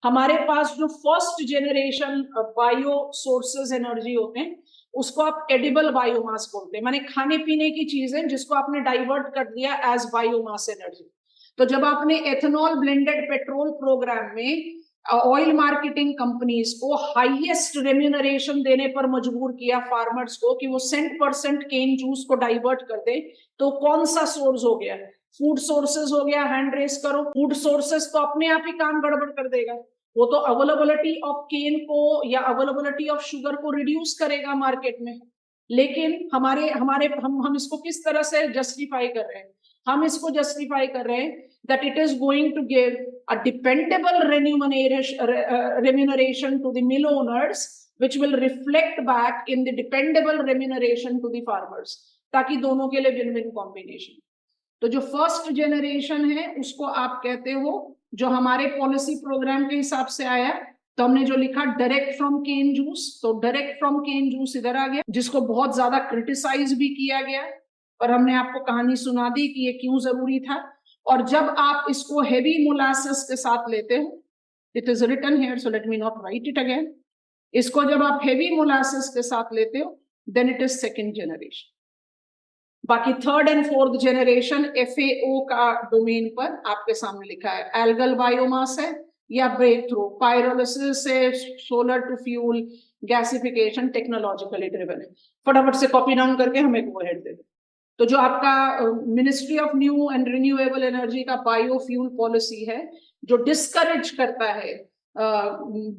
हमारे पास जो first generation bio sources energy होते हैं उसको आप एडिबल बायोमास बोलते हैं, माने खाने पीने की चीजें जिसको आपने डाइवर्ट कर दिया एज बायोमास एनर्जी। तो जब आपने एथेनॉल ब्लेंडेड पेट्रोल प्रोग्राम में ऑयल मार्केटिंग कंपनीज को हाईएस्ट रेम्यूनरेशन देने पर मजबूर किया फार्मर्स को कि वो 100% केन जूस को डाइवर्ट कर दे, तो कौन सा सोर्स हो गया? फूड सोर्सेज हो गया। हैंड रेस करो। फूड सोर्सेज तो अपने आप ही काम गड़बड़ कर देगा, वो तो अवेलेबिलिटी ऑफ केन को या अवेलेबिलिटी ऑफ शुगर को रिड्यूस करेगा मार्केट में। लेकिन हमारे हमारे हम इसको किस तरह से जस्टिफाई कर रहे हैं? हम इसको जस्टिफाई कर रहे हैं that it is going to give a dependable remuneration to the mill owners, which will reflect back in the dependable remuneration to the farmers, ताकि दोनों के लिए विन विन कॉम्बिनेशन। तो जो फर्स्ट जेनरेशन है उसको आप कहते हो, जो हमारे पॉलिसी प्रोग्राम के हिसाब से आया, तो हमने जो लिखा डायरेक्ट फ्रॉम केन जूस, तो डायरेक्ट फ्रॉम केन जूस इधर आ गया, जिसको बहुत ज्यादा क्रिटिसाइज भी किया गया, और हमने आपको कहानी सुना दी कि ये क्यों जरूरी था। और जब आप इसको हेवी मोलासेस के साथ लेते हो, it is written here so let me not write it again, इसको जब आप हेवी मोलासेस के साथ लेते हो then it is second generation. बाकी third and fourth generation FAO का डोमेन पर आपके सामने लिखा है, एल्गल बायोमास है या ब्रेक थ्रू पायरोलिसिस से solar to fuel gasification technologically driven है। फटाफट से कॉपी डाउन करके हमें गो हेड दे दो। तो जो आपका ministry of new and renewable energy का बायोफ्यूल पॉलिसी है, जो डिस्करेज करता है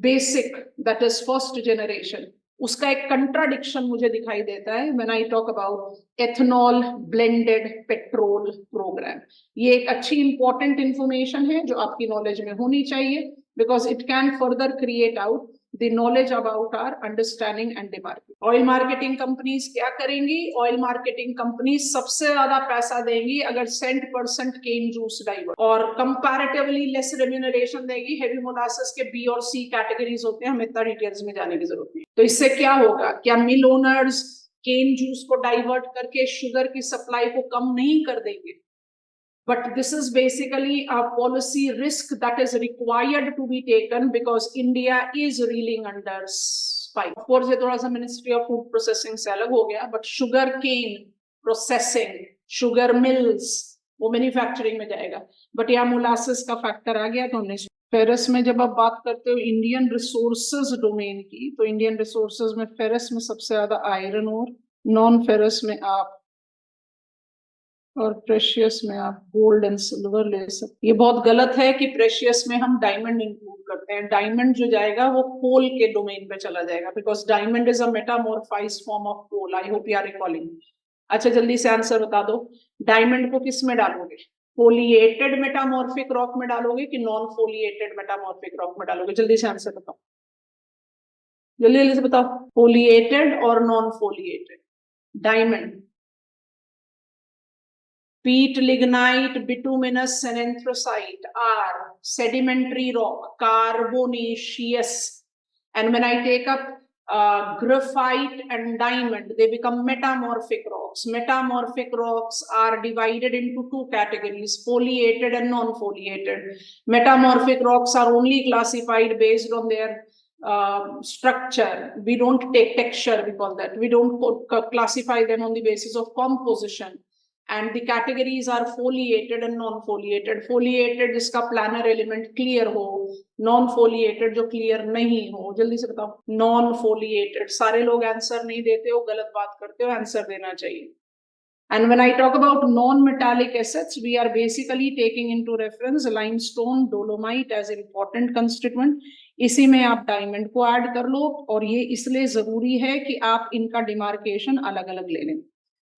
basic that is first generation, उसका एक कंट्राडिक्शन मुझे दिखाई देता है when I talk about ethanol blended petrol program. ये एक अच्छी इंपॉर्टेंट इंफॉर्मेशन है जो आपकी नॉलेज में होनी चाहिए, because it can further create out the knowledge about our understanding and demarcation. Oil marketing companies क्या करेंगी? ऑयल मार्केटिंग कंपनीज सबसे ज्यादा पैसा देंगी अगर 100% केन जूस डाइवर्ट, और कंपैरेटिवली लेस रेम्यूनरेशन देगी हेवी मोलासेस के B और C कैटेगरीज होते हैं, हमें इतना डिटेल्स में जाने की जरूरत नहीं। तो इससे क्या होगा? क्या मिल ओनर्स केन जूस को डाइवर्ट करके शुगर की सप्लाई को कम नहीं कर देंगे? But this is basically a policy risk that is required to be taken because India is reeling under spike. Of course, ये थोड़ा सा Ministry of Food Processing से अलग हो गया, but sugar cane processing, sugar mills, वो manufacturing में जाएगा। बट यहाँ मोलासेस का फैक्टर आ गया। तो हमने फेरस में जब आप बात करते हो इंडियन रिसोर्सेज डोमेन की, तो इंडियन रिसोर्सेज में फेरस में सबसे ज्यादा आयरन और, नॉन फेरस में आप, और प्रेशियस में आप गोल्ड एंड सिल्वर ले सकते। ये बहुत गलत है कि प्रेशियस में हम डायमंड इंक्लूड करते हैं। डायमंड जो जाएगा वो कोल के डोमेन पे चला जाएगा, because diamond is a metamorphized form of coal. I hope you are recalling. अच्छा, जल्दी से आंसर बता दो, डायमंड को किस में डालोगे? फोलिएटेड मेटामॉर्फिक रॉक में डालोगे कि नॉन फोलिएटेड मेटामॉर्फिक रॉक में डालोगे? जल्दी से आंसर बताओ, जल्दी जल्दी से बताओ, फोलिएटेड और non foliated diamond. Peat, lignite, bituminous and anthracite are sedimentary rock, carbonaceous. And when I take up graphite and diamond, they become metamorphic rocks. Metamorphic rocks are divided into two categories, foliated and non-foliated. Metamorphic rocks are only classified based on their structure. We don't take texture, we call that. We don't classify them on the basis of composition. And the categories are foliated and non-foliated. Foliated जिसका planar element clear हो, non-foliated जो clear नहीं हो। जल्दी से बताओ, non-foliated। सारे लोग आंसर नहीं देते हो, गलत बात करते हो, आंसर देना चाहिए। And when I talk about non-metallic assets, we are basically taking into reference limestone, dolomite as important constituent. इसी में आप डायमंड को ऐड कर लो, और ये इसलिए जरूरी है कि आप इनका डिमार्केशन अलग अलग ले लें।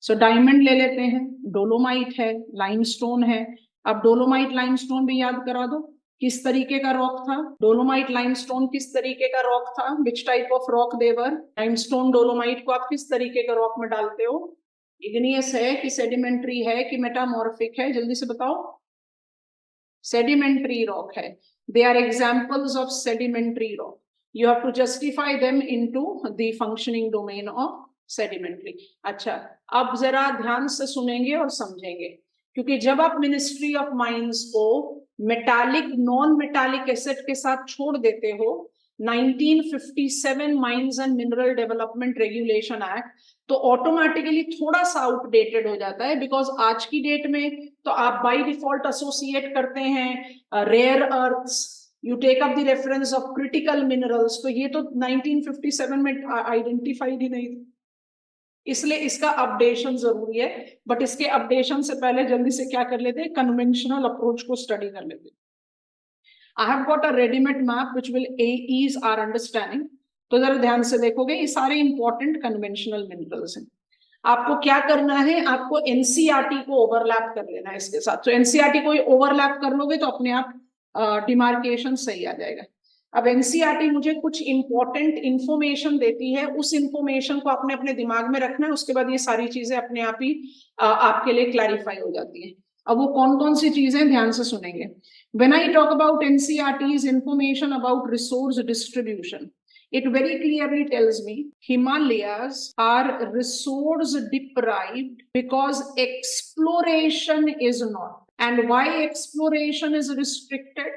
सो डायमंड ले लेते हैं, डोलोमाइट है, लाइमस्टोन है। अब डोलोमाइट लाइमस्टोन भी याद करा दो, किस तरीके का रॉक था? डोलोमाइट लाइमस्टोन किस तरीके का रॉक था? Which type of rock they are? Limestone dolomite को आप किस तरीके का रॉक में डालते हो? इग्नियस है कि सेडिमेंट्री है कि मेटामॉर्फिक है? जल्दी से बताओ। सेडिमेंट्री रॉक है। They are examples of sedimentary rock. You have to justify them into the functioning domain of sedimentary. अच्छा, अब जरा ध्यान से सुनेंगे और समझेंगे, क्योंकि जब आप मिनिस्ट्री ऑफ माइंस को मेटालिक नॉन मेटालिक एसेट के साथ छोड़ देते हो 1957 mines and mineral development regulation act, तो ऑटोमेटिकली थोड़ा सा आउटडेटेड हो जाता है, बिकॉज आज की डेट में तो आप बाय डिफॉल्ट एसोसिएट करते हैं rare earths, you take up the reference of critical minerals, तो ये तो 1957 में आइडेंटिफाइड ही नहीं थी, इसलिए इसका अपडेशन जरूरी है। बट इसके अपडेशन से पहले जल्दी से क्या कर लेते हैं, कन्वेंशनल अप्रोच को स्टडी कर लेते हैं। I have got a readymade map which will ease our understanding. तो जरा ध्यान से देखोगे, ये सारे इंपॉर्टेंट कन्वेंशनल मिनरल्स हैं। आपको क्या करना है, आपको एनसीईआरटी को ओवरलैप कर लेना है इसके साथ। तो एनसीईआरटी को ओवरलैप कर लोगे तो अपने आप डिमार्केशन सही आ जाएगा। अब एनसीईआरटी मुझे कुछ इंपॉर्टेंट इंफॉर्मेशन देती है, उस इंफॉर्मेशन को आपने अपने दिमाग में रखना है, उसके बाद ये सारी चीजें अपने आप ही आपके लिए क्लैरिफाई हो जाती है। अब वो कौन कौन सी चीजें, ध्यान से सुनेंगे। When I talk about NCERTs information about resource distribution, it very clearly tells me Himalayas are resource deprived because exploration is not. And why exploration is restricted?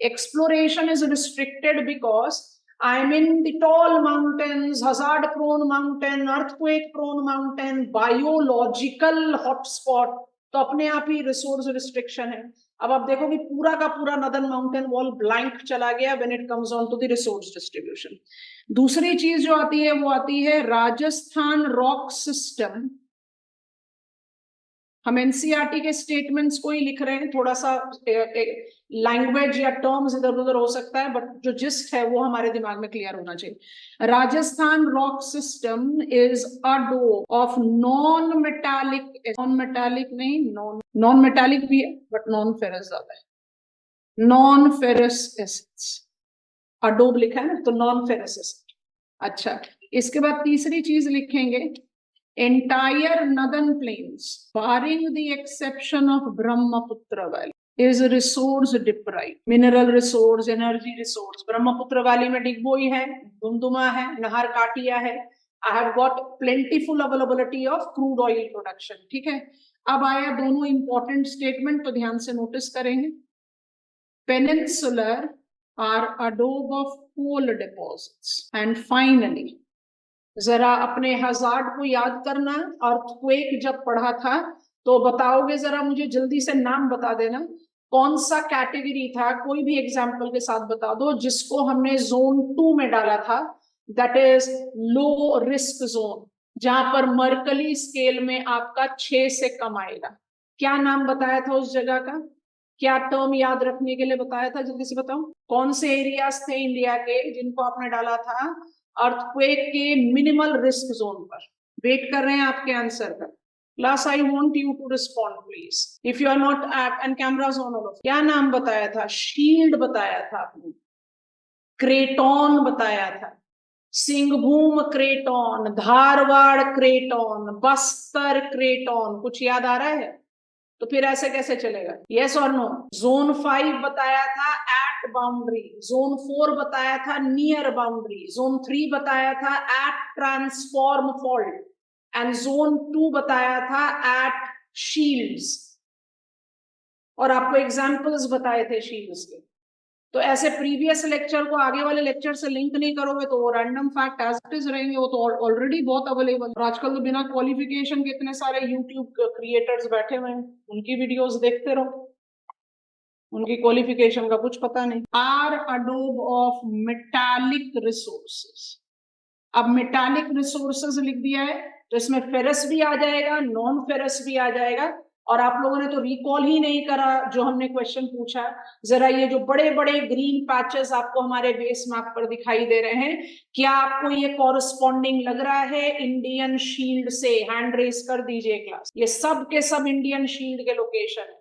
Exploration is restricted because I'm in the tall mountains, hazard prone mountain, earthquake prone mountain, biological hotspot, तो अपने आप ही resource restriction है। अब आप देखो कि पूरा का पूरा नदन माउंटेन वॉल ब्लैंक चला गया when it comes on to the resource distribution. दूसरी चीज जो आती है वो आती है राजस्थान रॉक सिस्टम। हम एनसीईआरटी के स्टेटमेंट्स को ही लिख रहे हैं, थोड़ा सा लैंग्वेज या टर्म्स इधर उधर हो सकता है, बट जो जिस्ट है वो हमारे दिमाग में क्लियर होना चाहिए। Rajasthan rock system is abode of non metallic नहीं, नॉन मेटालिक भी है बट नॉन फेरस ज्यादा है, नॉन फेरस एसिड्स। अडोब लिखा है ना, तो नॉन फेरस एसिड। अच्छा, इसके बाद तीसरी चीज लिखेंगे, entire northern plains barring the exception of Brahmaputra valley is resource deprived, mineral resource, energy resource। Brahmaputra valley में डिगबोई है, दुमदुमा है, नहर काटिया है। I have got plentiful availability of crude oil production। ठीक है, अब आया दोनों इंपॉर्टेंट स्टेटमेंट, तो ध्यान से नोटिस करेंगे। peninsular are adobe of coal deposits, and finally जरा अपने हजार्ड को याद करना। अर्थक्वेक जब पढ़ा था तो बताओगे, जरा मुझे जल्दी से नाम बता देना, कौन सा कैटेगरी था, कोई भी एग्जांपल के साथ बता दो जिसको हमने जोन 2 में डाला था, that is low risk zone, जहां पर मर्कली स्केल में आपका 6 से कम आएगा। क्या नाम बताया था उस जगह का, क्या टर्म याद रखने के लिए बताया था, जल्दी से बताओ। कौन से एरियाज थे इंडिया के जिनको आपने डाला था अर्थक्वेक के मिनिमल रिस्क जोन पर? वेट कर रहे हैं आपके आंसर का। Class, I want you to respond please if you are not at and cameras on all off. क्या नाम बताया था? शील्ड बताया था आपने, क्रेटॉन बताया था, Singhbhum craton, Dharwad craton, Bastar craton, कुछ याद आ रहा है? तो फिर ऐसे कैसे चलेगा? यस और नो? जोन 5 बताया था एट बाउंड्री, जोन 4 बताया था नियर बाउंड्री, जोन 3 बताया था at transform fault, and zone 2 बताया था एट शील्ड्स। और आपको एग्जाम्पल्स बताए थे शील्ड्स के। तो ऐसे प्रीवियस लेक्चर को आगे वाले लेक्चर से लिंक नहीं करोगे तो वो random fact as it is रहेंगे, वो तो ऑलरेडी बहुत अवेलेबल। और आजकल तो बिना क्वालिफिकेशन के इतने सारे यूट्यूब क्रिएटर्स बैठे हुए हैं, उनकी वीडियोस देखते रहो, उनकी क्वालिफिकेशन का कुछ पता नहीं। आर अडोब ऑफ मेटालिक रिसोर्सेस। अब मेटालिक रिसोर्सेस लिख दिया है तो इसमें फेरस भी आ जाएगा, नॉन फेरस भी आ जाएगा। और आप लोगों ने तो रिकॉल ही नहीं करा जो हमने क्वेश्चन पूछा। जरा ये जो बड़े बड़े ग्रीन पैचेस आपको हमारे बेस मैप पर दिखाई दे रहे हैं, क्या आपको ये कॉरस्पॉन्डिंग लग रहा है इंडियन शील्ड से? हैंड रेस कर दीजिए क्लास। ये सब के सब इंडियन शील्ड के लोकेशन है।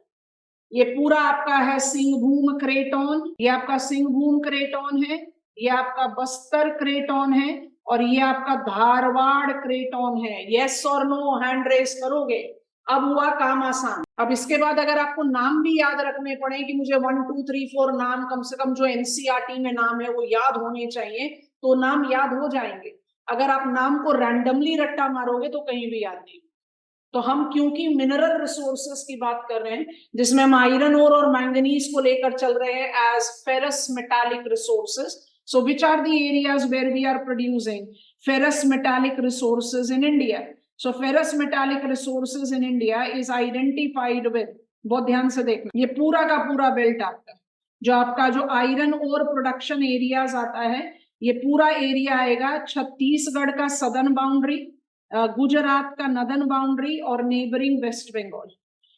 ये पूरा आपका है सिंहभूम क्रेटॉन, ये आपका सिंहभूम क्रेटॉन है, ये आपका बस्तर क्रेटॉन है, और ये आपका धारवाड़ क्रेटॉन है। यस और नो? हैंड रेस करोगे। अब हुआ काम आसान। अब इसके बाद अगर आपको नाम भी याद रखने पड़े कि मुझे 1 2 3 4 नाम कम से कम जो एनसीईआरटी में नाम है वो याद होने चाहिए, तो नाम याद हो जाएंगे। अगर आप नाम को रैंडमली रट्टा मारोगे तो कहीं भी याद नहीं। तो हम क्योंकि मिनरल रिसोर्सेस की बात कर रहे हैं जिसमें हम आयरन ओर और मैंगनीज को लेकर चल रहे हैं as ferrous metallic resources. So which are the areas where we are producing ferrous metallic resources in India. So ferrous metallic resources in India is identified with, बहुत ध्यान से देखना, ये पूरा का पूरा बेल्ट आपका जो आपका जो आयरन ओर प्रोडक्शन एरियाज आता है, ये पूरा एरिया आएगा छत्तीसगढ़ का सदर्न बाउंड्री, गुजरात का नदर्न बाउंड्री और नेबरिंग वेस्ट बंगाल.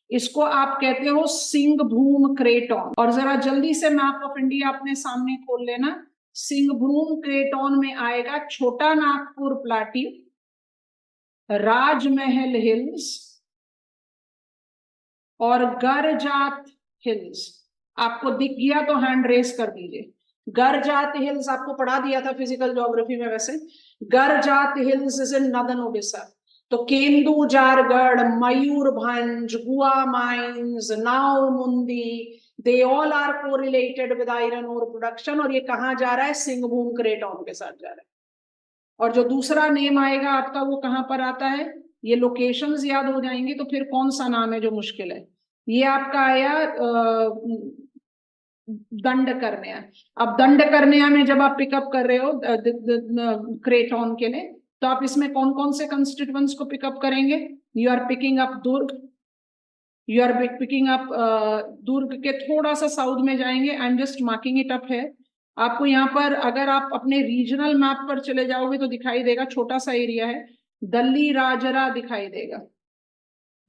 इसको आप कहते हो सिंहभूम क्रेटॉन. और जरा जल्दी से मैप ऑफ इंडिया अपने सामने खोल लेना. सिंहभूम क्रेटॉन में आएगा छोटा नागपुर प्लाटी, राजमहल हिल्स और गरजात हिल्स. आपको दिख गया तो हैंड रेस कर दीजिए. गरजात हिल्स आपको पढ़ा दिया था फिजिकल ज्योग्राफी में. वैसे Garjat hills is in northern Odisha. तो Kendujhargarh, Mayurbhanj, Gua mines, Noamundi, they all are correlated with iron ore production. और ये कहाँ जा रहा है? सिंहभूम क्रेटॉन के साथ जा रहा है. और जो दूसरा नेम आएगा आपका वो कहाँ पर आता है? ये लोकेशंस याद हो जाएंगे तो फिर कौन सा नाम है जो मुश्किल है. ये आपका आया दंडकर्ण्या. अब दंडकर्ण्या में जब आप पिकअप कर रहे हो क्रेटॉन के लिए, तो आप इसमें कौन कौन से कंस्टिट्यूएंट्स को पिकअप करेंगे? You are picking up Durg, you are picking up Durg के थोड़ा सा साउथ में जाएंगे. I am just marking it up है. आपको यहाँ पर अगर आप अपने रीजनल मैप पर चले जाओगे तो दिखाई देगा, छोटा सा एरिया है, दल्ली राजरा दिखाई देगा.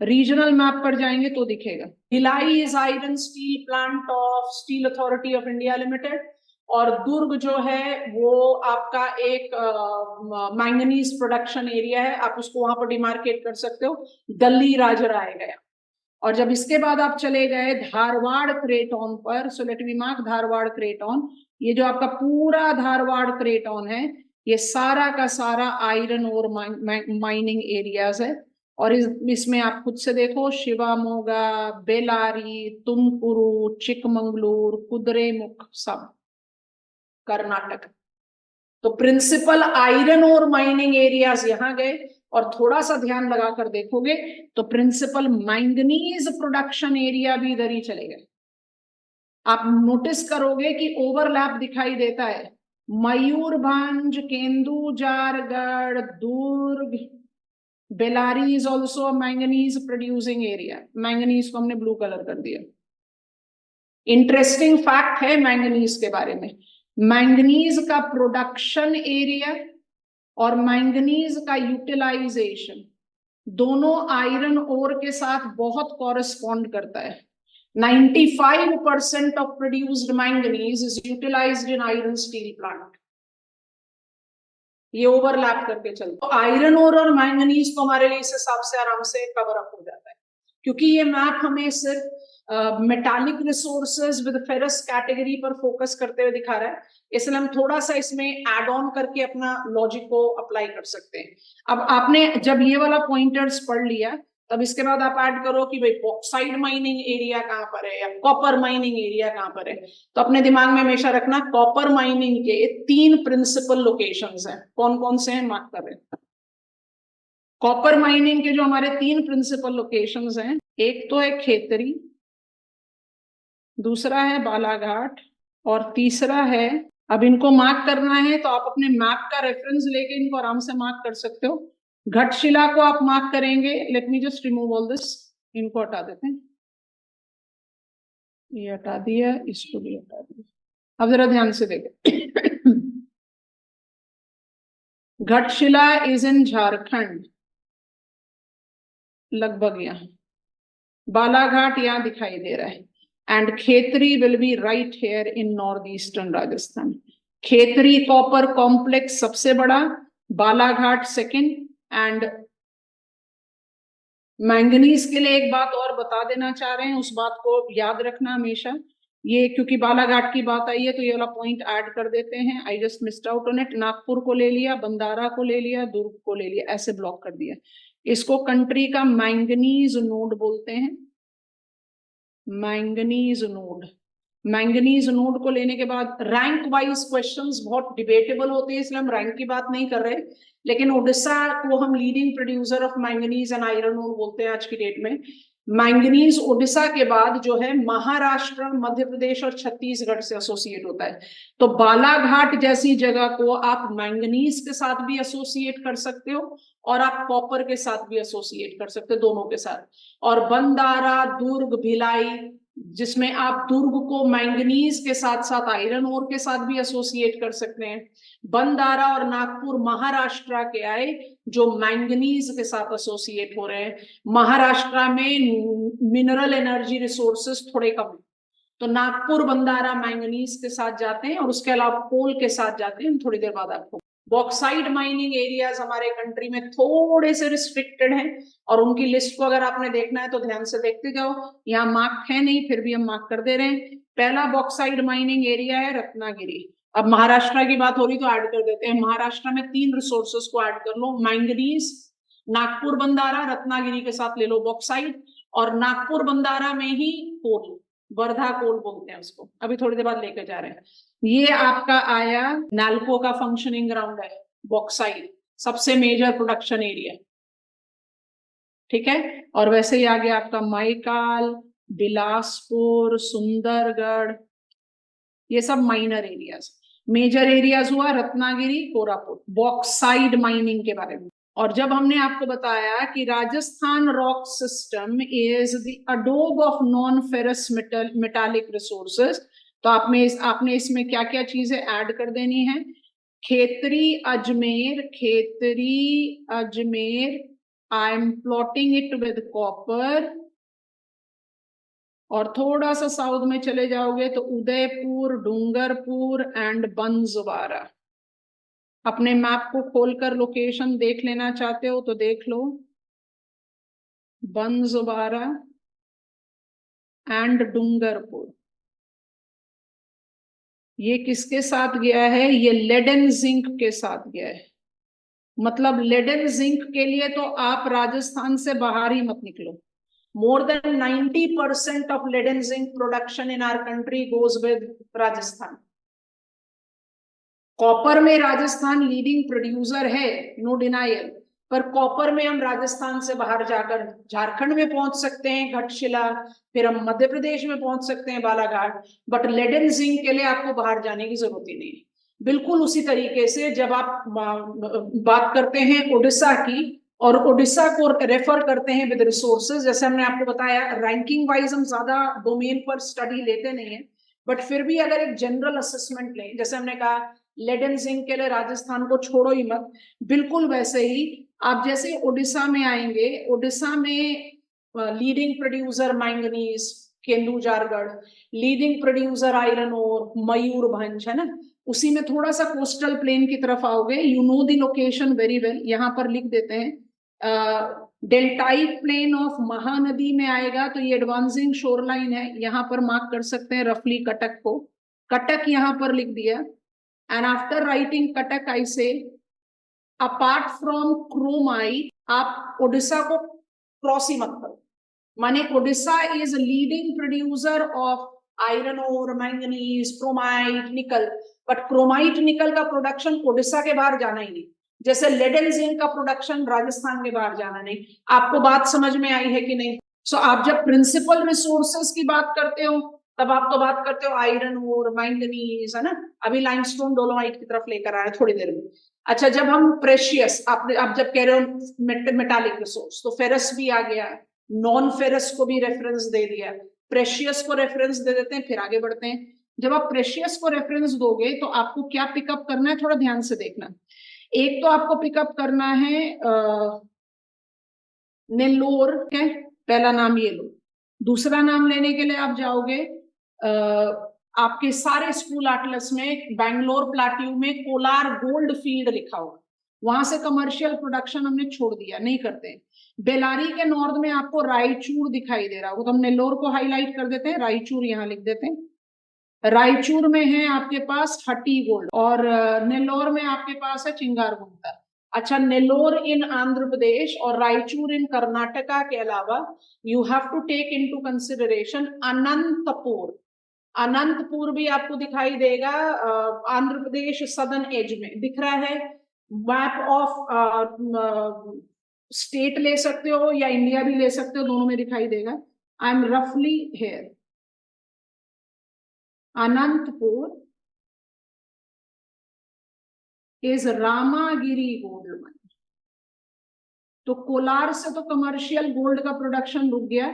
रीजनल मैप पर जाएंगे तो दिखेगा. Bhilai is iron steel plant of steel authority of India limited. और दुर्ग जो है वो आपका एक मैंगनीज प्रोडक्शन एरिया है. आप उसको वहां पर डिमार्केट कर सकते हो. दल्ली राजरा आएगा. और जब इसके बाद आप चले गए धारवाड़ क्रेटॉन पर, so let we mark Dharwar craton. ये जो आपका पूरा धारवाड़ क्रेटॉन है, ये सारा का सारा आयरन और माइनिंग एरियाज है. और इसमें आप खुद से देखो, शिवामोगा, बेलारी, तुमकुरु, चिकमंगलूर, कुद्रेमुख, सब कर्नाटक. तो प्रिंसिपल आयरन और माइनिंग एरियाज यहां गए. और थोड़ा सा ध्यान लगाकर देखोगे तो प्रिंसिपल मैंगनीज प्रोडक्शन एरिया भी इधर ही चले गए. आप नोटिस करोगे कि ओवरलैप दिखाई देता है. Mayurbhanj, Kendujhargarh, Durg, Bellary is also manganese producing area. Manganese को हमने ब्लू कलर कर दिया. इंटरेस्टिंग फैक्ट है मैंगनीज के बारे में. मैंगनीज का प्रोडक्शन एरिया और मैंगनीज का यूटिलाइजेशन दोनों आयरन ओर के साथ बहुत कॉरेस्पॉन्ड करता है. 95% of produced manganese is utilized in iron steel plant. ये ओवरलैप करके चलता. तो आयरन ओर और मैंगनीज को हमारे लिए इस हिसाब से आराम से कवर अप हो जाता है, क्योंकि ये मैप हमें सिर्फ metallic resources with ferrous category पर फोकस करते हुए दिखा रहा है. इसलिए हम थोड़ा सा इसमें एड ऑन करके अपना लॉजिक को अप्लाई कर सकते हैं. अब आपने जब ये वाला पॉइंटर्स पढ़ लिया, तब इसके बाद आप ऐड करो कि भाई बॉक्साइड माइनिंग एरिया कहाँ पर है या कॉपर माइनिंग एरिया कहाँ पर है. तो अपने दिमाग में हमेशा रखना, कॉपर माइनिंग के 3 प्रिंसिपल लोकेशंस हैं. कौन कौन से हैं मार्क कर रहे हैं? कॉपर माइनिंग के जो हमारे 3 प्रिंसिपल लोकेशंस हैं, एक तो है खेतरी, दूसरा है बालाघाट और तीसरा है, अब इनको मार्क करना है तो आप अपने मैप का रेफरेंस लेके इनको आराम से मार्क कर सकते हो. घटशिला को आप मार्क करेंगे. Let me just remove all this. इनको हटा देते हैं. ये हटा दिया, इसको भी हटा दिया. अब जरा ध्यान से देखें. घटशिला इज इन झारखंड, लगभग यहाँ. बालाघाट यहाँ दिखाई दे रहा है. And Khetri will be right here in north eastern Rajasthan. Khetri copper complex सबसे बड़ा, बालाघाट सेकंड. एंड मैंगनीज के लिए एक बात और बता देना चाह रहे हैं, उस बात को याद रखना हमेशा. ये क्योंकि बालाघाट की बात आई है तो ये वाला पॉइंट ऐड कर देते हैं. I just missed out on it. Nagpur को ले लिया, बंदारा को ले लिया, दुर्ग को ले लिया, ऐसे ब्लॉक कर दिया. इसको कंट्री का मैंगनीज नोड बोलते हैं. Manganese node. मैंगनीज नोड को लेने के बाद रैंक वाइज क्वेश्चंस बहुत डिबेटेबल होते हैं, इसलिए हम रैंक की बात नहीं कर रहे, लेकिन ओडिशा को हम leading producer of manganese and iron ore बोलते हैं आज की डेट में। मैंगनीज ओडिशा के बाद जो है महाराष्ट्र, मध्य प्रदेश और छत्तीसगढ़ से एसोसिएट होता है। तो बालाघाट जैसी जगह को आप मैंगनीज के साथ भी एसोसिएट कर सकते हो और आप कॉपर के साथ भी एसोसिएट कर सकते हो, दोनों के साथ। और बंदारा, दुर्ग, भिलाई, जिसमें आप दुर्ग को मैंगनीज के साथ साथ आयरन ओर के साथ भी एसोसिएट कर सकते हैं। बंदारा और नागपुर महाराष्ट्र के आए जो मैंगनीज के साथ एसोसिएट हो रहे हैं। महाराष्ट्र में मिनरल एनर्जी रिसोर्सेस थोड़े कम है, तो नागपुर बंदारा मैंगनीज के साथ जाते हैं और उसके अलावा कोल के साथ जाते हैं। थोड़ी देर बाद आपको बॉक्साइड माइनिंग एरियाज हमारे कंट्री में थोड़े से रिस्ट्रिक्टेड हैं और उनकी लिस्ट को अगर आपने देखना है तो ध्यान से देखते जाओ। यहाँ मार्क है नहीं, फिर भी हम मार्क कर दे रहे हैं। पहला बॉक्साइड माइनिंग एरिया है रत्नागिरी। अब महाराष्ट्र की बात हो रही तो ऐड कर देते हैं। महाराष्ट्र में 3 रिसोर्सेस को ऐड कर लो, मैंगनीज, नागपुर बंदारा, रत्नागिरी के साथ ले लो बॉक्साइड, और नागपुर बंदारा में ही कोल, वर्धा कोल बोलते हैं उसको, अभी थोड़ी देर बाद लेकर जा रहे हैं। ये आपका आया नाल्को का फंक्शनिंग ग्राउंड है, बॉक्साइड सबसे मेजर प्रोडक्शन एरिया, ठीक है। और वैसे ही आगे आपका माइकाल, बिलासपुर, सुंदरगढ़, ये सब माइनर एरियाज। मेजर एरियाज हुआ रत्नागिरी, कोरापुट, बॉक्साइड माइनिंग के बारे में। और जब हमने आपको बताया कि Rajasthan rock system is the Adobe of non ferrous metallic resources, तो आपने इसमें क्या क्या चीजें ऐड कर देनी है। Khetri Ajmer, I am plotting it with copper. और थोड़ा सा साउथ में चले जाओगे तो उदयपुर, डूंगरपुर एंड बंसवाड़ा। अपने मैप को खोलकर लोकेशन देख लेना चाहते हो तो देख लो, बंसवाड़ा एंड डूंगरपुर। ये किसके साथ गया है? ये लेड एंड जिंक के साथ गया है। मतलब लेड एंड जिंक के लिए तो आप राजस्थान से बाहर ही मत निकलो। More than 90% of lead and zinc production in our country goes with Rajasthan. Copper में राजस्थान लीडिंग प्रोड्यूसर है, नो डिनायल, पर कॉपर में हम राजस्थान से बाहर जाकर झारखंड में पहुंच सकते हैं, घटशिला, फिर हम मध्य प्रदेश में पहुंच सकते हैं, Balaghat. But lead and zinc के लिए आपको बाहर जाने की जरूरत ही नहीं है। बिल्कुल उसी तरीके से जब आप बात करते हैं उड़ीसा की और उड़ीसा को रेफर करते हैं विद रिसोर्सेज, जैसे हमने आपको बताया रैंकिंग वाइज हम ज्यादा डोमेन पर स्टडी लेते नहीं है, बट फिर भी अगर एक जनरल असेसमेंट लें, जैसे हमने कहा लेड एंड जिंक के लिए राजस्थान को छोड़ो ही मत, बिल्कुल वैसे ही आप जैसे उड़ीसा में आएंगे, उड़ीसा में leading producer manganese Kendujhargarh, leading producer iron ore Mayurbhanj, है ना। उसी में थोड़ा सा कोस्टल प्लेन की तरफ आओगे, you know the location very well, यहाँ पर लिख देते हैं। डेल्टाइक प्लेन ऑफ महानदी में आएगा तो ये एडवांसिंग शोरलाइन है, यहाँ पर मार्क कर सकते हैं रफली कटक को, कटक यहाँ पर लिख दिया। एंड आफ्टर राइटिंग कटक आई से अपार्ट फ्रॉम क्रोमाइट, आप ओडिशा को क्रॉस ही मत करो, माने Odisha is leading producer of iron ore, manganese, chromite, nickel, but chromite nickel का प्रोडक्शन ओडिशा के बाहर जाना ही नहीं, जैसे लेड एंड जिंक का प्रोडक्शन राजस्थान के बाहर जाना नहीं। आपको बात समझ में आई है कि नहीं? सो आप जब प्रिंसिपल रिसोर्सेज की बात करते हो तब आप तो बात करते हो आयरन ओर, मैंगनीज, है ना। अभी लाइमस्टोन डोलोमाइट की तरफ लेकर आए थोड़ी देर में। अच्छा, जब हम प्रेशियस, आप जब कह रहे हो मेटालिक रिसोर्स, तो फेरस भी आ गया, नॉन फेरस को भी रेफरेंस दे दिया, प्रेशियस को रेफरेंस दे देते हैं, फिर आगे बढ़ते हैं। जब आप प्रेशियस को रेफरेंस दोगे तो आपको क्या पिकअप करना है, थोड़ा ध्यान से देखना। एक तो आपको पिकअप करना है नेल्लोर, है पहला नाम, ये लो। दूसरा नाम लेने के लिए आप जाओगे, आपके सारे स्कूल आटलस में बैंगलोर प्लाट्यू में कोलार गोल्ड फील्ड लिखा होगा, वहां से कमर्शियल प्रोडक्शन हमने छोड़ दिया, नहीं करते हैं। बेलारी के नॉर्थ में आपको रायचूर दिखाई दे रहा होगा, तो हम नेल्लोर को हाईलाइट कर देते हैं, रायचूर यहाँ लिख देते हैं। रायचूर में है आपके पास हटी गोल्ड, और नेल्लोर में आपके पास है चिंगारगुंटा। अच्छा, नेल्लोर इन आंध्र प्रदेश और रायचूर इन कर्नाटका के अलावा you have to take into consideration Anantapur. Anantapur भी आपको दिखाई देगा, आंध्र प्रदेश सदर्न एज में दिख रहा है। मैप ऑफ स्टेट ले सकते हो या इंडिया भी ले सकते हो, दोनों में दिखाई देगा। आई एम रफली here. Anantapur is Ramagiri gold mine. तो कोलार से तो कमर्शियल गोल्ड का प्रोडक्शन रुक गया,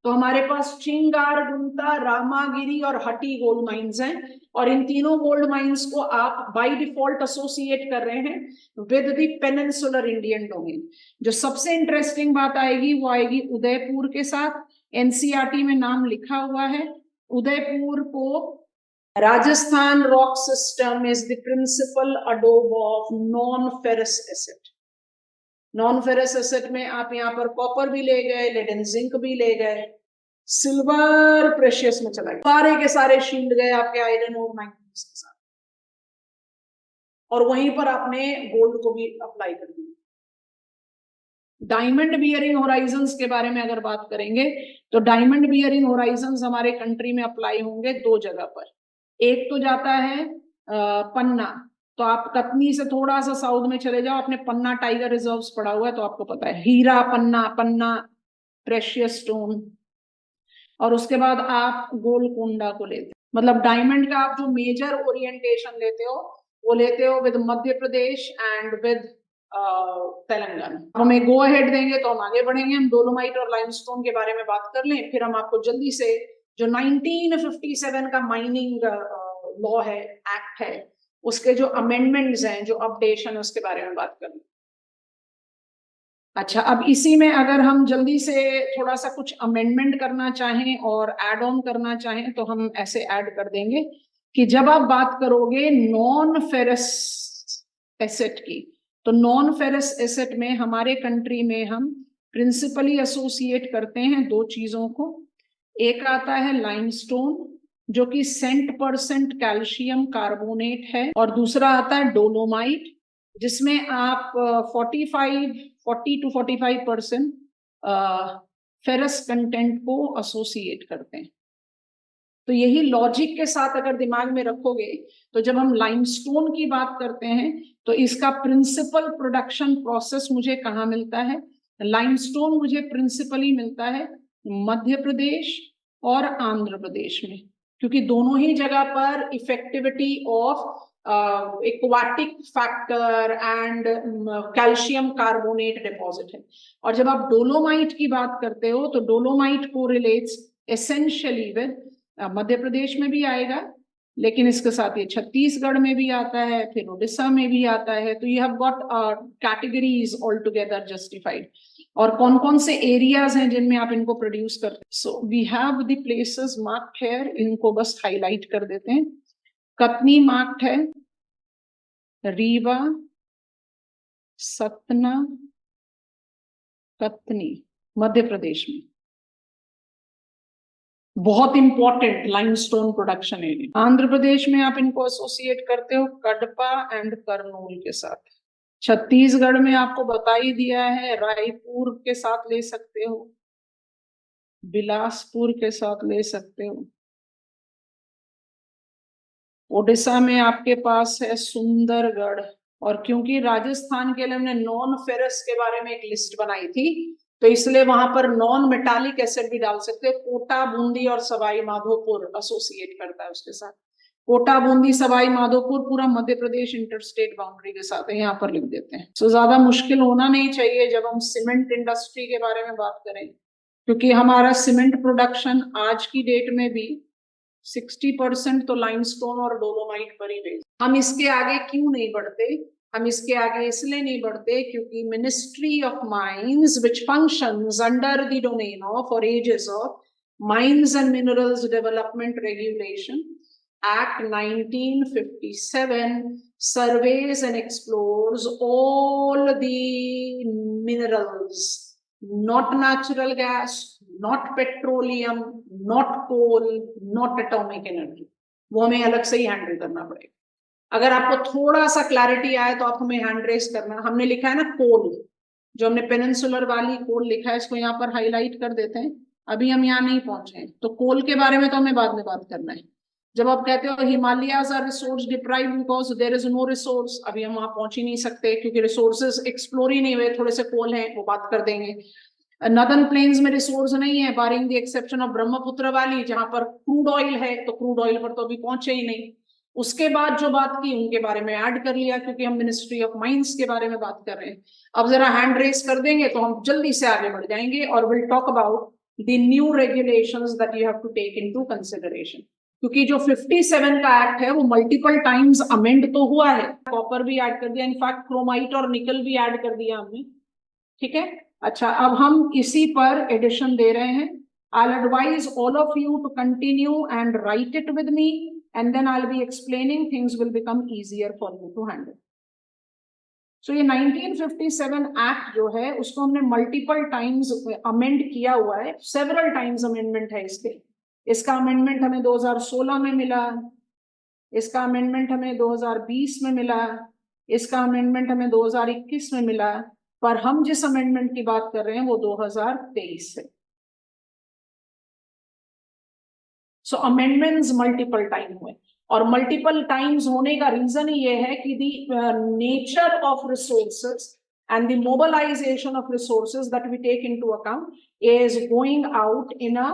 तो हमारे पास चिंगार, गुंता, रामागिरी और हटी गोल्ड माइंस हैं, और इन तीनों गोल्ड माइंस को आप बाय डिफॉल्ट एसोसिएट कर रहे हैं with the peninsular Indian domain. जो सबसे इंटरेस्टिंग बात आएगी वो आएगी उदयपुर के साथ। एनसीईआरटी में नाम लिखा हुआ है उदयपुर को। Rajasthan rock system is the principal अडोब of non ferrous acid. Non ferrous acid में आप यहाँ पर कॉपर भी ले गए, लेड एंड जिंक भी ले गए, सिल्वर प्रेशियस में चला गया, सारे के सारे शील्ड गए आपके आयरन और मैंगनीज के साथ, और वहीं पर आपने गोल्ड को भी अप्लाई कर दिया। डायमंड बियरिंग होराइजन्स के बारे में अगर बात करेंगे तो डायमंड बियरिंग होराइजन्स हमारे कंट्री में अप्लाई होंगे दो जगह पर। एक तो जाता है पन्ना, तो आप कतनी से थोड़ा सा साउथ में चले जाओ, आपने पन्ना टाइगर रिजर्व्स पढ़ा हुआ है तो आपको पता है, हीरा पन्ना, पन्ना प्रेशियस स्टोन। और उसके बाद आप गोलकोंडा को लेते हो। मतलब डायमंड का आप जो मेजर ओरिएंटेशन लेते हो वो लेते हो with Madhya Pradesh and with Telangana. हमें गो अहेड देंगे तो हम आगे बढ़ेंगे। हम डोलोमाइट और लाइमस्टोन के बारे में बात कर लें, फिर हम आपको जल्दी से जो 1957 का माइनिंग लॉ है, एक्ट है, उसके जो अमेंडमेंट्स हैं, जो अपडेशन है, उसके बारे में बात कर लें। अच्छा, अब इसी में अगर हम जल्दी से थोड़ा सा कुछ अमेंडमेंट करना चाहें और ऐड ऑन करना चाहें तो हम ऐसे ऐड कर देंगे कि जब आप बात करोगे नॉन फेरस एसेट की, तो नॉन फेरस एसेट में हमारे कंट्री में हम प्रिंसिपली एसोसिएट करते हैं दो चीजों को। एक आता है लाइमस्टोन जो कि 100% कैल्शियम कार्बोनेट है, और दूसरा आता है डोलोमाइट जिसमें आप 40 to 45% फेरस कंटेंट को एसोसिएट करते हैं। तो यही लॉजिक के साथ अगर दिमाग में रखोगे तो जब हम लाइमस्टोन की बात करते हैं तो इसका प्रिंसिपल प्रोडक्शन प्रोसेस मुझे कहाँ मिलता है? लाइमस्टोन मुझे प्रिंसिपली मिलता है मध्य प्रदेश और आंध्र प्रदेश में, क्योंकि दोनों ही जगह पर effectivity of aquatic factor and calcium carbonate deposit है। और जब आप डोलोमाइट की बात करते हो तो डोलोमाइट को रिलेट्स एसेंशियली विद मध्य प्रदेश में भी आएगा, लेकिन इसके साथ ये छत्तीसगढ़ में भी आता है, फिर उड़ीसा में भी आता है। तो you have got categories all together justified. और कौन कौन से एरियाज हैं जिनमें आप इनको प्रोड्यूस करते हैं? So we have the places marked here, इनको बस हाईलाइट कर देते हैं। कतनी मार्क्ड है, रीवा, सतना, कतनी मध्य प्रदेश में, बहुत important limestone production area. Andhra Pradesh में आप इनको एसोसिएट करते हो कडपा एंड करनूल के साथ। छत्तीसगढ़ में आपको बता ही दिया है, रायपुर के साथ ले सकते हो, बिलासपुर के साथ ले सकते हो। ओडिशा में आपके पास है सुंदरगढ़। और क्योंकि राजस्थान के लिए हमने नॉन फेरस के बारे में एक लिस्ट बनाई थी तो इसलिए वहां पर नॉन मेटालिक एसिड भी डाल सकते हो। कोटा, बूंदी और सवाई माधोपुर एसोसिएट करता है उसके साथ। कोटा, बूंदी, सवाई माधोपुर पूरा मध्य प्रदेश इंटरस्टेट बाउंड्री के साथ है, यहाँ पर लिख देते हैं। सो ज्यादा मुश्किल होना नहीं चाहिए जब हम सीमेंट इंडस्ट्री के बारे में बात करें, क्योंकि हमारा सीमेंट प्रोडक्शन आज की डेट में भी 60% तो लाइमस्टोन और डोलोमाइट पर ही बेस्ड। हम इसके आगे क्यों नहीं बढ़ते? हम इसके आगे इसलिए नहीं बढ़ते क्योंकि ministry of mines which functions under the domain of और ages of mines and minerals development regulation act 1957 surveys and explores all the minerals, not natural gas, not petroleum, not coal, not atomic energy। वो हमें अलग से ही handle करना पड़ेगा। अगर आपको थोड़ा सा क्लैरिटी आए तो आप हमें हैंड रेस करना। हमने लिखा है ना कोल, जो हमने पेनिनसुलर वाली कोल लिखा है, इसको यहाँ पर हाईलाइट कर देते हैं। अभी हम यहाँ नहीं पहुंचे हैं तो कोल के बारे में तो हमें बाद में बात करना है। जब आप कहते हो Himalayas are resource deprived because there is no resource, अभी हम वहां पहुंच ही नहीं सकते क्योंकि रिसोर्सेज एक्सप्लोर ही नहीं हुए, थोड़े से कोल हैं वो बात कर देंगे। नदर्न प्लेन्स में रिसोर्स नहीं है barring the exception of Brahmaputra valley जहां पर क्रूड ऑयल है, तो क्रूड ऑयल पर तो अभी पहुंचे ही नहीं। उसके बाद जो बात की उनके बारे में ऐड कर लिया क्योंकि हम मिनिस्ट्री ऑफ माइंस के बारे में बात कर रहे हैं। अब जरा हैंड रेस कर देंगे तो हम जल्दी से आगे बढ़ जाएंगे और will talk about the new regulations that you have to take into consideration, क्योंकि जो 57 का एक्ट है वो मल्टीपल टाइम्स अमेंड तो हुआ है। कॉपर भी ऐड कर दिया, इनफैक्ट क्रोमाइट और निकल भी ऐड कर दिया हमने, ठीक है। अच्छा, अब हम इसी पर एडिशन दे रहे हैं। I'll advise all of you to continue and write it with me, and then I'll be explaining, things will become easier for you to handle. So ये 1957 एक्ट जो है उसको हमने मल्टीपल टाइम्स अमेंड किया हुआ है, सेवरल टाइम्स अमेंडमेंट है इसके। इसका अमेंडमेंट हमें 2016 में मिला, इसका अमेंडमेंट हमें 2020 में मिला, इसका अमेंडमेंट हमें 2021 में मिला, पर हम जिस अमेंडमेंट की बात कर रहे हैं वो 2023 से। सो अमेंडमेंट्स मल्टीपल टाइम हुए, और मल्टीपल टाइम्स होने का रीजन ये है कि दी nature of resources and the mobilization of resources that we take into account is going out in a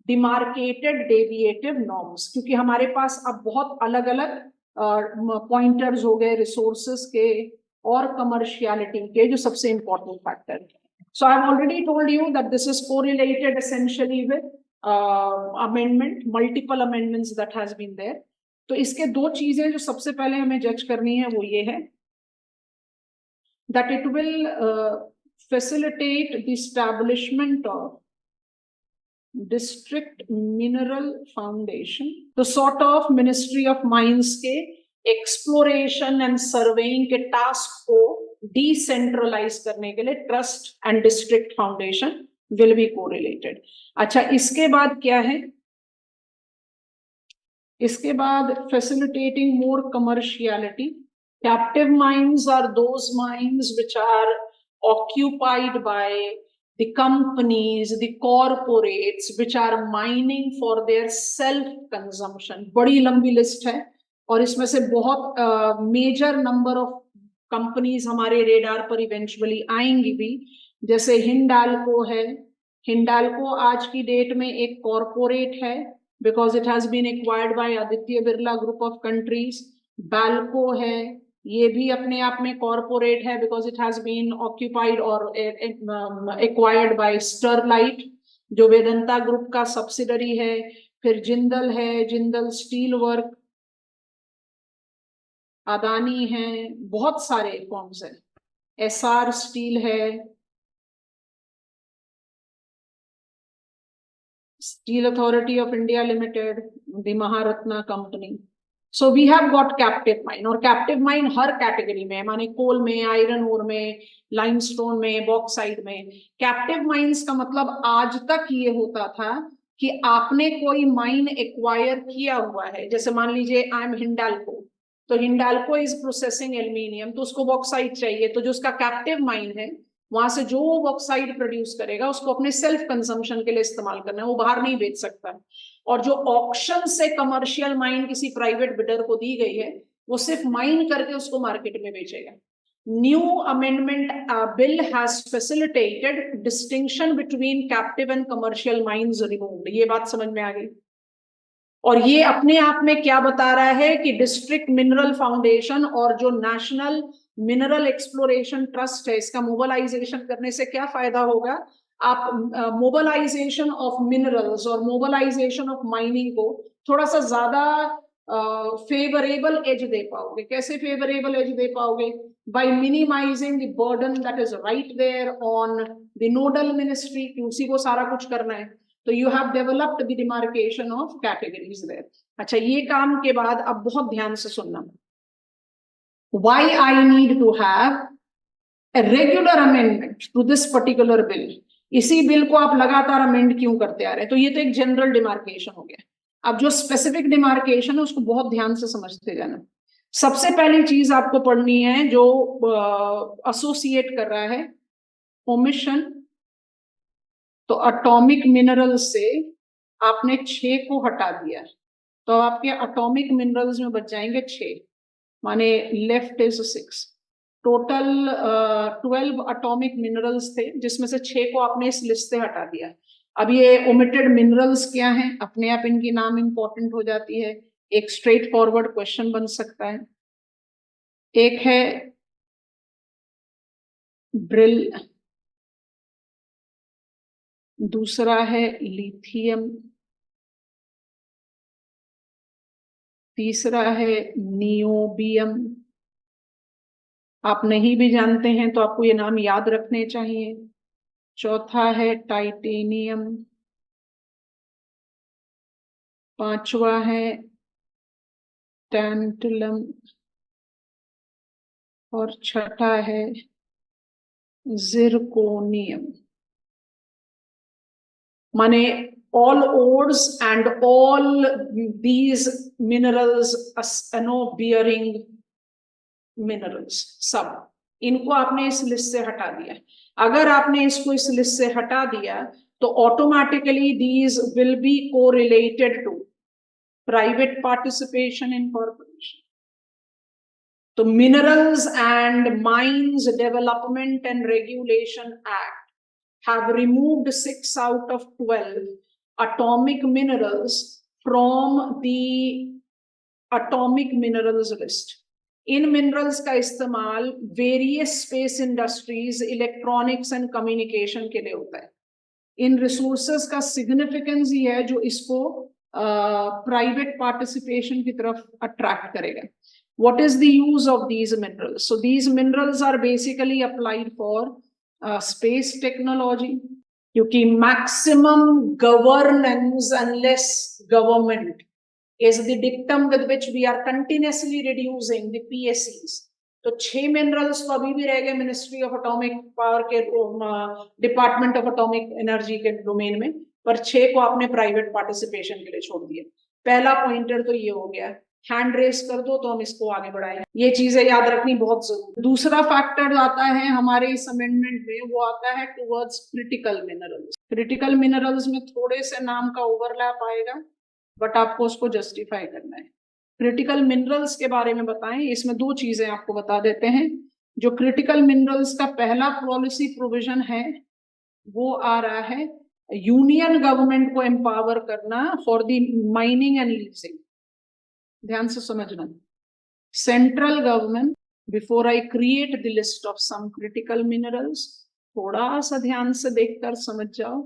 demarcated deviative norms, क्योंकि हमारे पास अब बहुत अलग अलग पॉइंटर्स हो गए रिसोर्सेज के और कमर्शियलिटी के, जो सबसे इंपॉर्टेंट फैक्टर है। So I have already told you that this is correlated essentially with amendment, multiple amendments that has been there. तो इसके दो चीजें जो सबसे पहले हमें जज करनी है वो ये है that it will facilitate the establishment of district mineral foundation, तो sort of ministry of mines के exploration and surveying के task को decentralize करने के लिए trust and district foundation will be correlated। अच्छा, इसके बाद क्या है? इसके बाद facilitating more commerciality। Captive mines are those mines which are occupied by the companies, the corporates which are mining for their self consumption। बड़ी लंबी लिस्ट है और इसमें से बहुत मेजर नंबर ऑफ कंपनीज हमारे रेडार पर इवेंचुअली आएंगी भी, जैसे हिंडाल्को है। हिंडाल्को आज की डेट में एक कॉरपोरेट है because it has been acquired by Aditya Birla group of countries. BALCO है, ये भी अपने आप में कॉरपोरेट है because it has been occupied और एक्वायर्ड बाय स्टरलाइट जो वेदांता ग्रुप का सब्सिडरी है। फिर जिंदल है, जिंदल स्टील वर्क, अदानी है, बहुत सारे फॉर्म्स है। एसआर स्टील है, steel authority of India limited, the Maharatna company. So we have got captive mine, और कैप्टिव माइन हर कैटेगरी में, माने कोल में, आयरन ओर में, लाइमस्टोन में, बॉक्साइट में। कैप्टिव माइंस का मतलब आज तक ये होता था कि आपने कोई माइन एक्वायर किया हुआ है, जैसे मान लीजिए आई एम हिंडाल्को, तो हिंडाल्को इज प्रोसेसिंग एल्यूमिनियम, तो उसको बॉक्साइट चाहिए, तो जो उसका कैप्टिव माइन है वहां से जो बॉक्साइट प्रोड्यूस करेगा उसको अपने सेल्फ कंजम्पशन के लिए इस्तेमाल करना है, वो बाहर नहीं बेच सकता। और जो ऑक्शन से कमर्शियल माइन किसी प्राइवेट बिडर को दी गई है वो सिर्फ माइन करके उसको मार्केट में बेचेगा। New amendment bill has facilitated distinction between captive and commercial mines removed. ये बात समझ में आ गई? और ये अपने आप में क्या बता रहा है कि डिस्ट्रिक्ट मिनरल फाउंडेशन और जो नेशनल मिनरल एक्सप्लोरेशन ट्रस्ट है, इसका मोबिलाइजेशन करने से क्या फायदा होगा? आप मोबिलाइजेशन ऑफ मिनरल्स और मोबिलाइजेशन ऑफ माइनिंग को थोड़ा सा ज्यादा फेवरेबल एज दे पाओगे। कैसे फेवरेबल एज दे पाओगे? By minimizing the burden that is right there on the nodal ministry, कि उसी को सारा कुछ करना है। तो you have developed the demarcation of categories there. अच्छा, ये काम के बाद अब बहुत ध्यान से सुनना, why I need to have a regular amendment to this particular bill। इसी बिल को आप लगातार अमेंड क्यों करते आ रहे हैं? तो ये तो एक जनरल डिमार्केशन हो गया। अब जो स्पेसिफिक डिमार्केशन है उसको बहुत ध्यान से समझते जाना। सबसे पहली चीज आपको पढ़नी है जो एसोसिएट कर रहा है ओमिशन, तो एटॉमिक मिनरल से आपने 6 को हटा दिया, तो आपके एटॉमिक मिनरल्स में बच जाएंगे 6, माने left is 6। Total 12 atomic minerals थे, जिसमें से 6 को आपने इस लिस्ट से हटा दिया। अब ये ओमिटेड मिनरल्स क्या हैं, अपने आप इनकी नाम इंपॉर्टेंट हो जाती है। एक स्ट्रेट फॉरवर्ड क्वेश्चन बन सकता है। एक है ब्रिल, दूसरा है लिथियम, तीसरा है नियोबियम। आप नहीं भी जानते हैं तो आपको ये नाम याद रखने चाहिए। चौथा है टाइटेनियम, पांचवा है टैंटलम, और छठा है जिरकोनियम। माने all ores and all these minerals, bearing minerals, सब इनको आपने इस लिस्ट से हटा दिया। अगर आपने इसको इस लिस्ट से हटा दिया तो automatically these will be correlated to private participation in corporation. तो Minerals and Mines Development and Regulation Act have removed 6 out of 12 atomic minerals from the atomic minerals list. In minerals का इस्तेमाल various space industries, electronics and communication के लिए होता है। इन resources का significance ही है जो इसको प्राइवेट पार्टिसिपेशन की तरफ अट्रैक्ट करेगा। What is the use of these minerals? So these minerals are basically applied for space technology, क्योंकि maximum governance unless government is the dictum with which we are continuously reducing the PSCs. तो 6 minerals तो अभी भी रह गए ministry of atomic power के department of atomic energy के domain में, पर 6 को आपने प्राइवेट पार्टिसिपेशन के लिए छोड़ दिया। पहला पॉइंटर तो ये हो गया। हैंड रेस कर दो तो हम इसको आगे बढ़ाएंगे। ये चीजें याद रखनी बहुत जरूरी। दूसरा फैक्टर आता है हमारे इस अमेंडमेंट में, वो आता है towards critical minerals. Critical minerals में थोड़े से नाम का ओवरलैप आएगा, बट आपको उसको जस्टिफाई करना है। क्रिटिकल मिनरल्स के बारे में बताएं, इसमें 2 चीजें आपको बता देते हैं। जो क्रिटिकल मिनरल्स का पहला पॉलिसी प्रोविजन है वो आ रहा है यूनियन गवर्नमेंट को एम्पावर करना for the mining and leasing. ध्यान से समझना, central government, before I create the list of some critical minerals, थोड़ा सा ध्यान से देखकर समझ जाओ।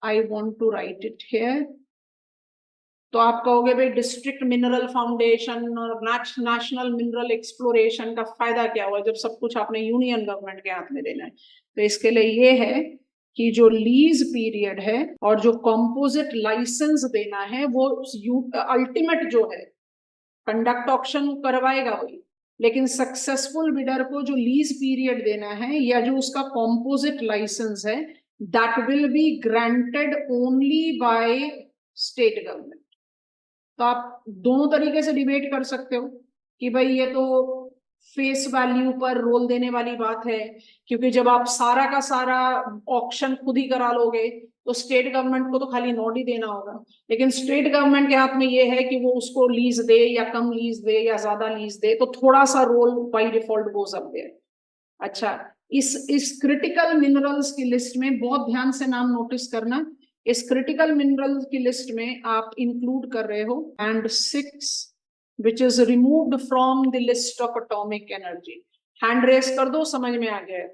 I want to write it here. तो आप कहोगे भाई डिस्ट्रिक्ट मिनरल फाउंडेशन और नेशनल मिनरल एक्सप्लोरेशन का फायदा क्या हुआ जब सब कुछ आपने यूनियन गवर्नमेंट के हाथ में देना है। तो इसके लिए ये है कि जो लीज पीरियड है और जो कॉम्पोजिट लाइसेंस देना है वो अल्टीमेट जो है कंडक्ट ऑक्शन करवाएगा वही, लेकिन सक्सेसफुल बिडर को जो लीज पीरियड देना है या जो उसका कॉम्पोजिट लाइसेंस है that will be granted only by state government. तो आप दोनों तरीके से डिबेट कर सकते हो कि भाई ये तो फेस वैल्यू पर रोल देने वाली बात है, क्योंकि जब आप सारा का सारा ऑक्शन खुद ही करा लोगे तो स्टेट गवर्नमेंट को तो खाली नोट ही देना होगा, लेकिन स्टेट गवर्नमेंट के हाथ में ये है कि वो उसको लीज दे या कम लीज दे या ज्यादा लीज दे, तो थोड़ा सा role by default goes up there. अच्छा, इस क्रिटिकल मिनरल्स की लिस्ट में बहुत ध्यान से नाम नोटिस करना। इस क्रिटिकल मिनरल्स की लिस्ट में आप इंक्लूड कर रहे हो and 6 which is removed from the list of atomic energy। Hand raise कर दो, समझ में आ गया।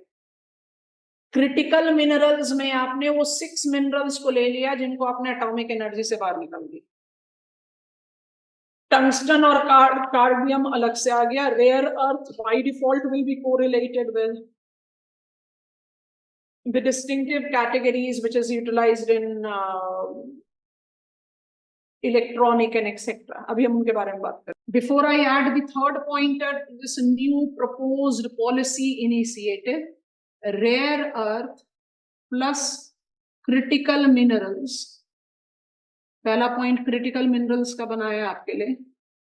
क्रिटिकल मिनरल्स में आपने वो 6 मिनरल्स को ले लिया जिनको आपने एटॉमिक एनर्जी से बाहर निकाल दिया। टंगस्टन और कार्डियम अलग से आ गया। Rare earth by default will be correlated with the distinctive categories which is utilized in electronic and etc. अभी हम उनके बारे में बात करें। Before I add the third pointer to this new proposed policy initiative, rare earth plus critical minerals, पहला point critical minerals का बनाया आपके लिए,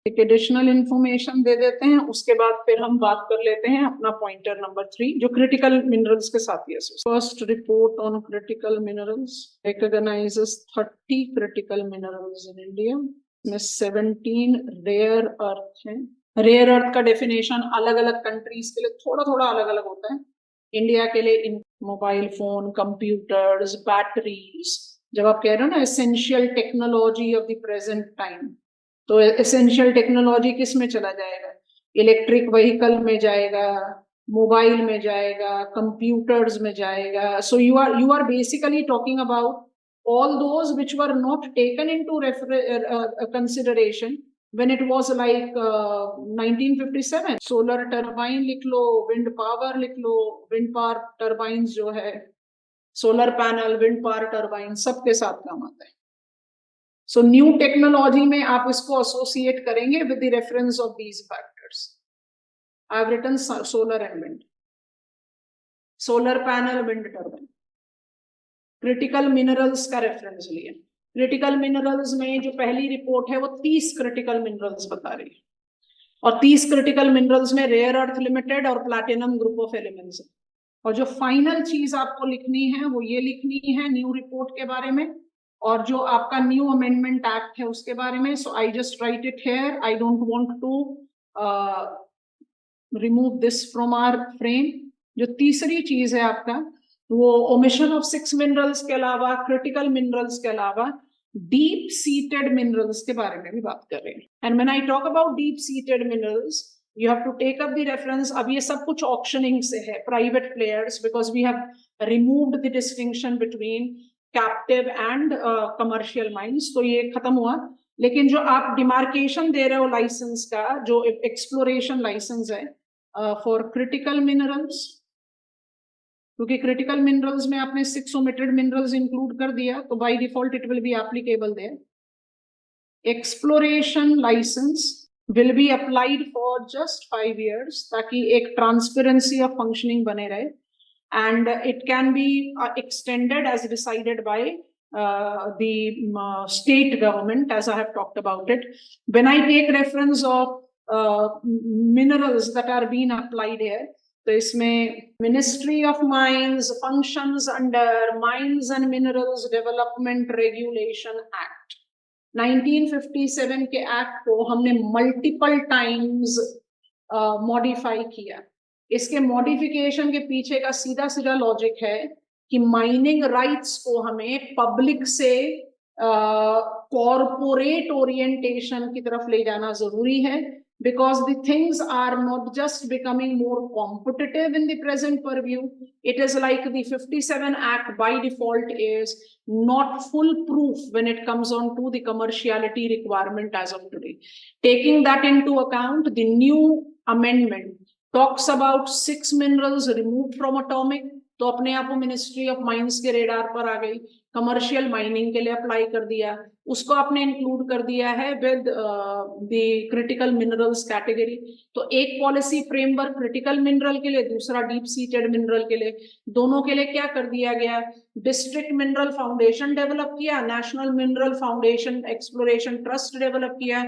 एक एडिशनल इंफॉर्मेशन दे देते हैं, उसके बाद फिर हम बात कर लेते हैं अपना पॉइंटर नंबर 3 जो क्रिटिकल मिनरल्स के साथ ही। First report on critical minerals recognizes 30 critical minerals in India. इसमें 17 रेयर अर्थ है। रेयर अर्थ का डेफिनेशन अलग अलग कंट्रीज के लिए थोड़ा थोड़ा अलग अलग होता है। इंडिया के लिए मोबाइल फोन, कंप्यूटर्स, बैटरीज, जब आप कह रहे हो ना essential technology of the present time, तो एसेंशियल टेक्नोलॉजी किस में चला जाएगा? इलेक्ट्रिक व्हीकल में जाएगा, मोबाइल में जाएगा, कंप्यूटर्स में जाएगा। So you are basically talking about all those which were not taken into consideration when it was like 1957. Solar turbine लिख लो, विंड पावर लिख लो, विंड पावर टर्बाइंस जो है, solar panel, wind power turbine, सबके साथ काम आता है। सो न्यू टेक्नोलॉजी में आप इसको एसोसिएट करेंगे with the reference of these factors. I have written solar and wind, solar panel, wind turbine. Critical minerals का रेफरेंस लिया। क्रिटिकल मिनरल्स में जो पहली रिपोर्ट है वो 30 क्रिटिकल मिनरल्स बता रही है, और 30 क्रिटिकल मिनरल्स में रेयर अर्थ लिमिटेड और प्लैटिनम ग्रुप ऑफ एलिमेंट्स है। और जो फाइनल चीज आपको लिखनी है वो ये लिखनी है न्यू रिपोर्ट के बारे में, और जो आपका न्यू अमेंडमेंट एक्ट है उसके बारे में। So I just write it here, I don't want to remove this from our frame. जो तीसरी चीज है आपका वो ओमिशन ऑफ 6 मिनरल्स के अलावा, क्रिटिकल मिनरल्स के अलावा डीप सीटेड मिनरल्स के बारे में भी बात कर रहे हैं। And when I talk about deep seated minerals, you have to take up the reference। अब ये सब कुछ ऑक्शनिंग से है, private players, because we have removed the distinction between captive and commercial mines, तो ये खत्म हुआ। लेकिन जो आप डिमार्केशन दे रहे हो लाइसेंस का, जो एक्सप्लोरेशन लाइसेंस है फॉर क्रिटिकल मिनरल्स, क्योंकि क्रिटिकल मिनरल्स में आपने 6 ओमिटेड मिनरल्स इंक्लूड कर दिया, तो by default it will be applicable there. Exploration license will be applied for just 5 years ताकि एक transparency of functioning बने रहे, and it can be extended as decided by the state government, as I have talked about it. When I take reference of minerals that are being applied here, तो इसमें Ministry of Mines functions under Mines and Minerals Development Regulation Act। 1957 के act को हमने multiple times modify किया। इसके modification के पीछे का सीधा सीधा लॉजिक है कि माइनिंग राइट्स को हमें पब्लिक से कॉर्पोरेट ओरिएंटेशन की तरफ ले जाना जरूरी है, because the things are not just becoming more competitive in the present purview, it is like the 57 Act by default is not foolproof when it comes on to the commerciality requirement as of today. Taking that into account, the new amendment talks about 6 minerals removed from atomic, तो अपने आप वो ministry of mines के radar पर आ गई। Commercial mining के लिए apply कर दिया, उसको आपने इंक्लूड कर दिया है with the critical minerals category. तो एक पॉलिसी फ्रेमवर्क क्रिटिकल मिनरल के लिए, दूसरा डीप सीटेड मिनरल के लिए। दोनों के लिए क्या कर दिया गया? डिस्ट्रिक्ट मिनरल फाउंडेशन डेवलप किया, national mineral foundation exploration trust develop किया।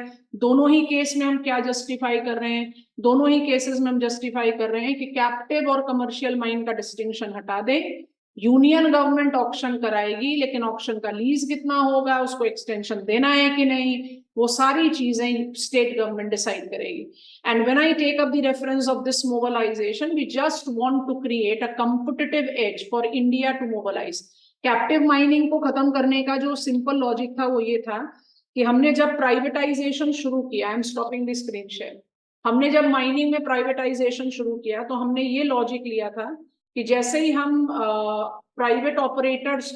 दोनों ही केस में हम क्या जस्टिफाई कर रहे हैं? दोनों ही केसेस में हम जस्टिफाई कर रहे हैं कि कैप्टिव और कमर्शियल माइन का डिस्टिंक्शन हटा दे। यूनियन गवर्नमेंट ऑक्शन कराएगी, लेकिन ऑक्शन का लीज कितना होगा, उसको एक्सटेंशन देना है कि नहीं, वो सारी चीजें स्टेट गवर्नमेंट डिसाइड करेगी। And when I take up the reference of this mobilization, we just want to create a competitive edge for India to mobilize. Captive mining को खत्म करने का जो सिंपल लॉजिक था वो ये था कि हमने जब प्राइवेटाइजेशन शुरू किया, I am stopping the screen share, हमने जब माइनिंग में प्राइवेटाइजेशन शुरू किया तो हमने ये लॉजिक लिया था कि जैसे ही हम प्राइवेट ऑपरेटर्स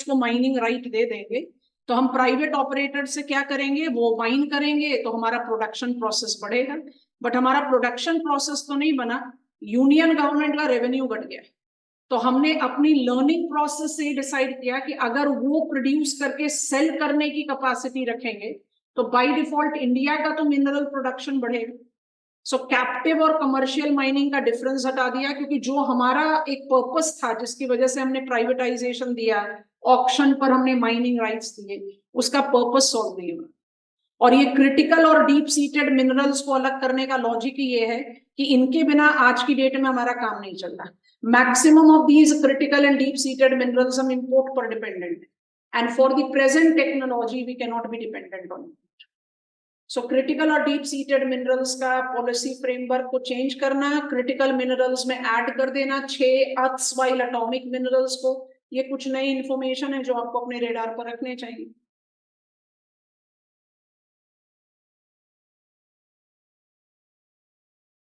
को माइनिंग राइट दे देंगे, तो हम प्राइवेट ऑपरेटर्स से क्या करेंगे? वो माइन करेंगे तो हमारा प्रोडक्शन प्रोसेस बढ़ेगा। बट हमारा प्रोडक्शन प्रोसेस तो नहीं बना, यूनियन गवर्नमेंट का रेवेन्यू बढ़ गया। तो हमने अपनी लर्निंग प्रोसेस से डिसाइड किया कि अगर वो प्रोड्यूस करके सेल करने की कैपेसिटी रखेंगे तो बाय डिफॉल्ट इंडिया का तो मिनरल प्रोडक्शन बढ़ेगा। सो कैप्टिव और कमर्शियल माइनिंग का डिफरेंस हटा दिया, क्योंकि जो हमारा एक पर्पस था जिसकी वजह से हमने प्राइवेटाइजेशन दिया, ऑक्शन पर हमने माइनिंग राइट्स दिए, उसका पर्पस सॉल्व नहीं हुआ। और ये क्रिटिकल और डीप सीटेड मिनरल्स को अलग करने का लॉजिक ये है कि इनके बिना आज की डेट में हमारा काम नहीं चल रहा। Maximum of these critical and deep seated minerals हम इंपोर्ट पर डिपेंडेंट है। and for the present technology we cannot be dependent on it. So critical और deep seated minerals का policy framework को change करना, critical minerals में add कर देना 6 erstwhile atomic minerals को, ये कुछ नई information है जो आपको अपने radar पर रखने चाहिए.